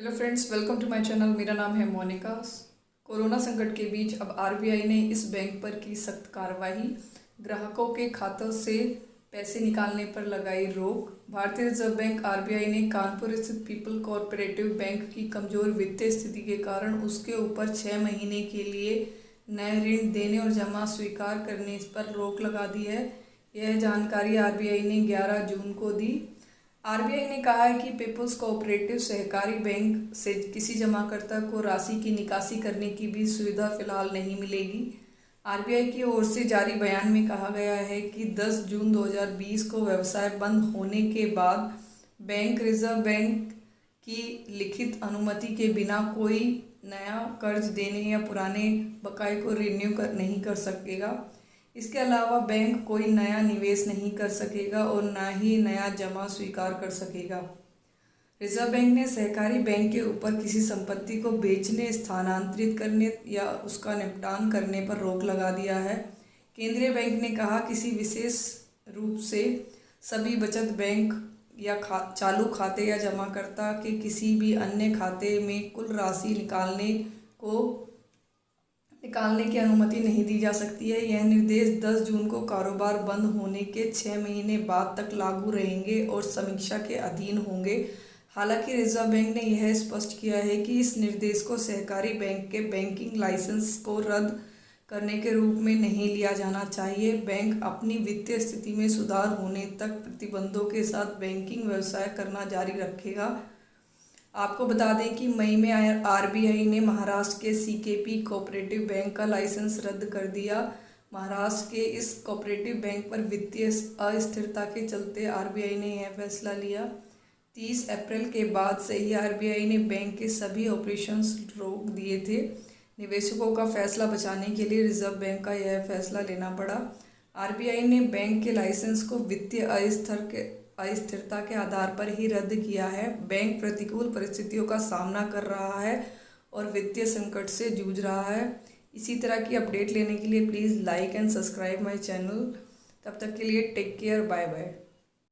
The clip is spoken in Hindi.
Hello friends, welcome to my channel. मेरा नाम है मोनिका। कोरोना संकट के बीच अब आरबीआई ने इस बैंक पर की सख्त कार्रवाई। ग्राहकों के खातों से पैसे निकालने पर लगाई रोक। भारतीय रिजर्व बैंक आरबीआई ने कानपुर स्थित पीपल कोऑपरेटिव बैंक की कमजोर वित्तीय स्थिति के कारण उसके ऊपर 6 महीने के लिए नए ऋण देने और जमा स्वीकार करने पर रोक लगा दी है। यह जानकारी आरबीआई ने 11 जून को दी। आरबीआई ने कहा है कि पीपल्स कोऑपरेटिव सहकारी बैंक से किसी जमाकर्ता को राशि की निकासी करने की भी सुविधा फिलहाल नहीं मिलेगी। आरबीआई की ओर से जारी बयान में कहा गया है कि 10 जून 2020 को व्यवसाय बंद होने के बाद बैंक रिजर्व बैंक की लिखित अनुमति के बिना कोई नया कर्ज देने या पुराने बकाए को रिन्यू नहीं कर सकेगा। इसके अलावा बैंक कोई नया निवेश नहीं कर सकेगा और न ही नया जमा स्वीकार कर सकेगा। रिजर्व बैंक ने सहकारी बैंक के ऊपर किसी संपत्ति को बेचने, स्थानांतरित करने या उसका निपटान करने पर रोक लगा दिया है। केंद्रीय बैंक ने कहा किसी विशेष रूप से सभी बचत बैंक या चालू खाते या जमाकर्ता के किसी भी अन्य खाते में कुल राशि निकालने की अनुमति नहीं दी जा सकती है। यह निर्देश 10 जून को कारोबार बंद होने के 6 महीने बाद तक लागू रहेंगे और समीक्षा के अधीन होंगे। हालांकि रिजर्व बैंक ने यह स्पष्ट किया है कि इस निर्देश को सहकारी बैंक के बैंकिंग लाइसेंस को रद्द करने के रूप में नहीं लिया जाना चाहिए। बैंक अपनी वित्तीय स्थिति में सुधार होने तक प्रतिबंधों के साथ बैंकिंग व्यवसाय करना जारी रखेगा। आपको बता दें कि मई में आरबीआई ने महाराष्ट्र के सीकेपी कोऑपरेटिव बैंक का लाइसेंस रद्द कर दिया। महाराष्ट्र के इस कोऑपरेटिव बैंक पर वित्तीय अस्थिरता के चलते आरबीआई ने यह फैसला लिया। 30 अप्रैल के बाद से ही आरबीआई ने बैंक के सभी ऑपरेशंस रोक दिए थे। निवेशकों का फैसला बचाने के लिए रिजर्व बैंक का यह फैसला लेना पड़ा। आरबीआई ने बैंक के लाइसेंस को वित्तीय अस्थिरता के आधार पर ही रद्द किया है। बैंक प्रतिकूल परिस्थितियों का सामना कर रहा है और वित्तीय संकट से जूझ रहा है। इसी तरह की अपडेट लेने के लिए please like and subscribe my channel. तब तक के लिए टेक केयर, बाय बाय।